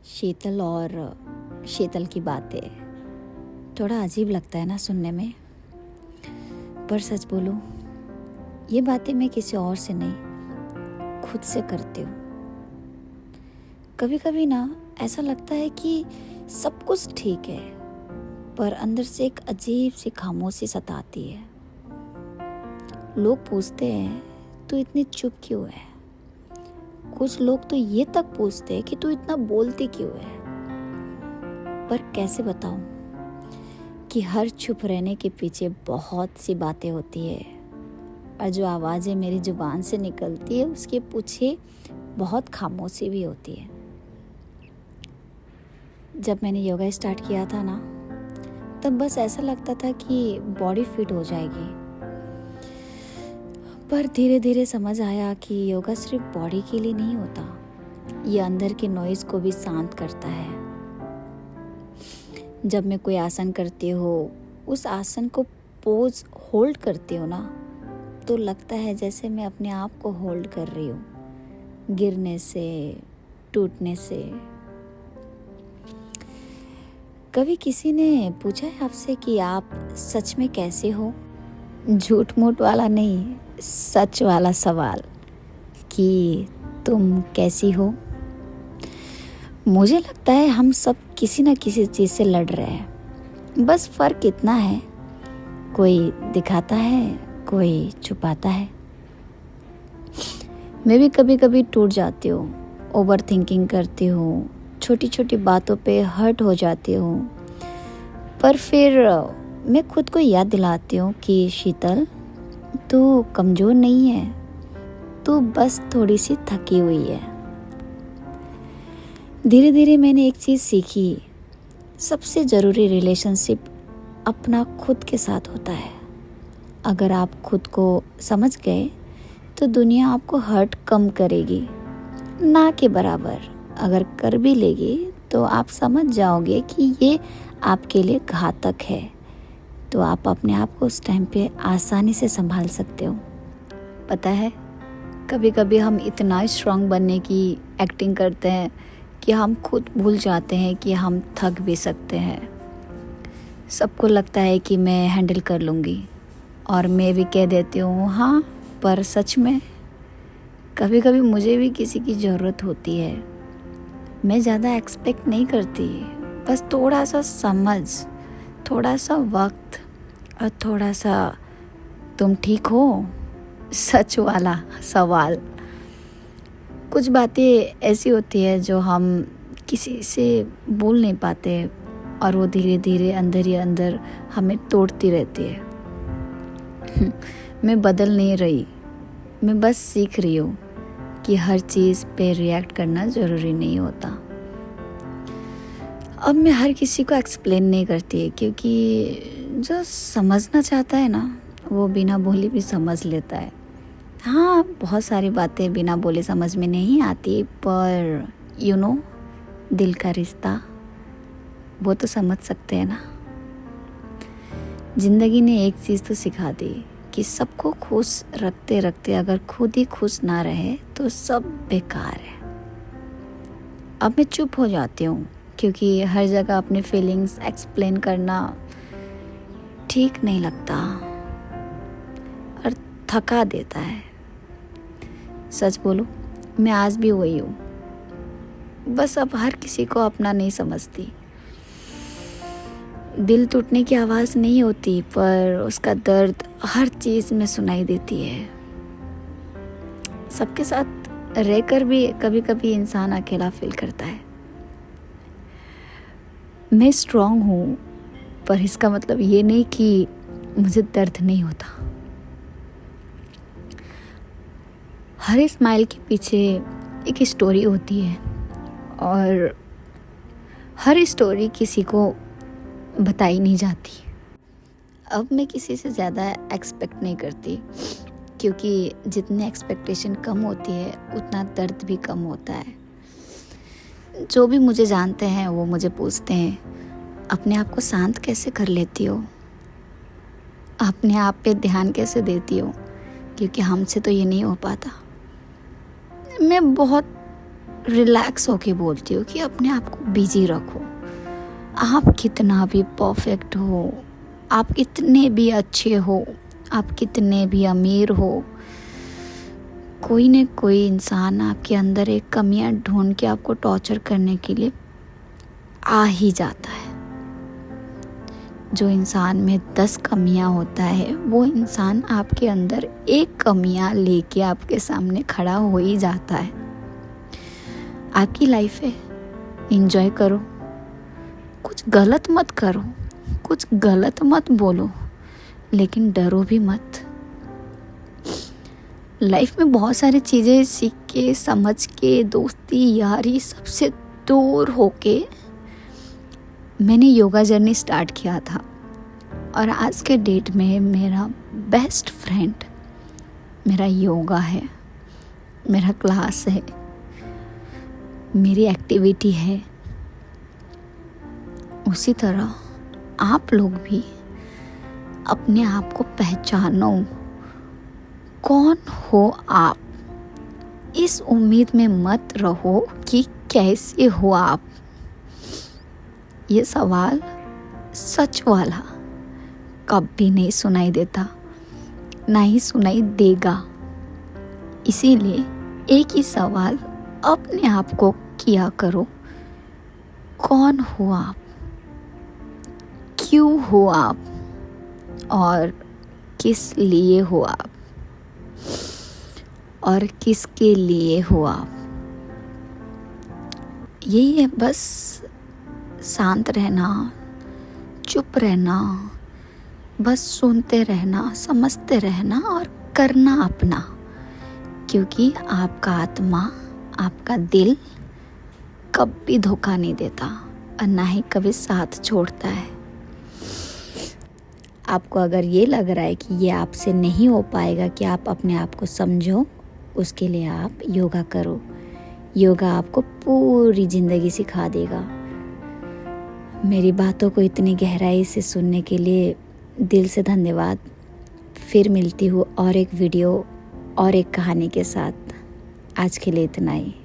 शीतल और शीतल की बातें थोड़ा अजीब लगता है ना सुनने में। पर सच बोलूं, ये बातें मैं किसी और से नहीं, खुद से करती हूँ। कभी कभी ना ऐसा लगता है कि सब कुछ ठीक है, पर अंदर से एक अजीब सी खामोशी सताती है। लोग पूछते हैं तू इतनी चुप क्यों है। कुछ लोग तो ये तक पूछते हैं कि तू इतना बोलती क्यों है। पर कैसे बताऊं कि हर चुप रहने के पीछे बहुत सी बातें होती है, और जो आवाज़ें मेरी जुबान से निकलती है उसके पीछे बहुत खामोशी भी होती है। जब मैंने योगा स्टार्ट किया था ना, तब बस ऐसा लगता था कि बॉडी फिट हो जाएगी। पर धीरे धीरे समझ आया कि योगा सिर्फ बॉडी के लिए नहीं होता, ये अंदर के नॉइज़ को भी शांत करता है। जब मैं कोई आसन करती हूँ, उस आसन को पोज होल्ड करती हूँ ना, तो लगता है जैसे मैं अपने आप को होल्ड कर रही हूँ, गिरने से, टूटने से। कभी किसी ने पूछा है आपसे कि आप सच में कैसे हो? झूठ मूठ वाला नहीं, सच वाला सवाल कि तुम कैसी हो? मुझे लगता है हम सब किसी न किसी चीज़ से लड़ रहे हैं, बस फ़र्क इतना है, कोई दिखाता है, कोई छुपाता है। मैं भी कभी कभी टूट जाती हूँ, ओवर थिंकिंग करती हूँ, छोटी छोटी बातों पे हर्ट हो जाती हूँ। पर फिर मैं खुद को याद दिलाती हूँ कि शीतल, तू कमज़ोर नहीं है, तू बस थोड़ी सी थकी हुई है। धीरे धीरे मैंने एक चीज़ सीखी, सबसे ज़रूरी रिलेशनशिप अपना खुद के साथ होता है। अगर आप खुद को समझ गए तो दुनिया आपको हर्ट कम करेगी, ना के बराबर। अगर कर भी लेगी तो आप समझ जाओगे कि ये आपके लिए घातक है, तो आप अपने आप को उस टाइम पे आसानी से संभाल सकते हो। पता है, कभी कभी हम इतना स्ट्रांग बनने की एक्टिंग करते हैं कि हम खुद भूल जाते हैं कि हम थक भी सकते हैं। सबको लगता है कि मैं हैंडल कर लूँगी, और मैं भी कह देती हूँ हाँ, पर सच में कभी कभी मुझे भी किसी की ज़रूरत होती है। मैं ज़्यादा एक्सपेक्ट नहीं करती, बस थोड़ा सा समझ, थोड़ा सा वक्त, और थोड़ा सा तुम ठीक हो सच वाला सवाल। कुछ बातें ऐसी होती है जो हम किसी से बोल नहीं पाते, और वो धीरे धीरे अंदर ही अंदर हमें तोड़ती रहती है। मैं बदल नहीं रही, मैं बस सीख रही हूँ कि हर चीज़ पे रिएक्ट करना ज़रूरी नहीं होता। अब मैं हर किसी को एक्सप्लेन नहीं करती, क्योंकि जो समझना चाहता है ना, वो बिना बोले भी समझ लेता है। हाँ, बहुत सारी बातें बिना बोले समझ में नहीं आती, पर दिल का रिश्ता वो तो समझ सकते हैं ना। ज़िंदगी ने एक चीज़ तो सिखा दी कि सबको खुश रखते रखते अगर खुद ही खुश ना रहे तो सब बेकार है। अब मैं चुप हो जाती हूँ, क्योंकि हर जगह अपने फीलिंग्स एक्सप्लेन करना ठीक नहीं लगता और थका देता है। सच बोलूं, मैं आज भी वही हूँ, बस अब हर किसी को अपना नहीं समझती। दिल टूटने की आवाज़ नहीं होती, पर उसका दर्द हर चीज़ में सुनाई देती है। सबके साथ रहकर भी कभी कभी इंसान अकेला फील करता है। मैं स्ट्रांग हूँ, पर इसका मतलब ये नहीं कि मुझे दर्द नहीं होता। हर स्माइल के पीछे एक स्टोरी होती है, और हर स्टोरी किसी को बताई नहीं जाती। अब मैं किसी से ज़्यादा एक्सपेक्ट नहीं करती, क्योंकि जितनी एक्सपेक्टेशन कम होती है उतना दर्द भी कम होता है। जो भी मुझे जानते हैं वो मुझे पूछते हैं, अपने आप को शांत कैसे कर लेती हो, अपने आप पे ध्यान कैसे देती हो, क्योंकि हमसे तो ये नहीं हो पाता। मैं बहुत रिलैक्स होके बोलती हूँ कि अपने आप को बिजी रखो। आप कितना भी परफेक्ट हो, आप कितने भी अच्छे हो, आप कितने भी अमीर हो, कोई न कोई इंसान आपके अंदर एक कमियां ढूंढ के आपको टॉर्चर करने के लिए आ ही जाता है। जो इंसान में 10 कमियां होता है, वो इंसान आपके अंदर एक कमियां लेके आपके सामने खड़ा हो ही जाता है। आपकी लाइफ है, एंजॉय करो, कुछ गलत मत करो, कुछ गलत मत बोलो, लेकिन डरो भी मत। लाइफ में बहुत सारी चीज़ें सीख के, समझ के, दोस्ती यारी सबसे दूर होके मैंने योगा जर्नी स्टार्ट किया था। और आज के डेट में मेरा बेस्ट फ्रेंड मेरा योगा है, मेरा क्लास है, मेरी एक्टिविटी है। उसी तरह आप लोग भी अपने आप को पहचानो, कौन हो आप। इस उम्मीद में मत रहो कि कैसे हो आप। ये सवाल सच वाला कभी नहीं सुनाई देता, ना ही सुनाई देगा। इसीलिए एक ही सवाल अपने आप को किया करो, कौन हो आप, क्यों हो आप, और किस लिए हो आप, और किसके लिए हो आप। यही है बस, शांत रहना, चुप रहना, बस सुनते रहना, समझते रहना और करना अपना। क्योंकि आपका आत्मा, आपका दिल कभी धोखा नहीं देता और ना ही कभी साथ छोड़ता है। आपको अगर ये लग रहा है कि ये आपसे नहीं हो पाएगा कि आप अपने आप को समझो, उसके लिए आप योगा करो। योगा आपको पूरी ज़िंदगी सिखा देगा। मेरी बातों को इतनी गहराई से सुनने के लिए दिल से धन्यवाद। फिर मिलती हूँ और एक वीडियो और एक कहानी के साथ। आज के लिए इतना ही।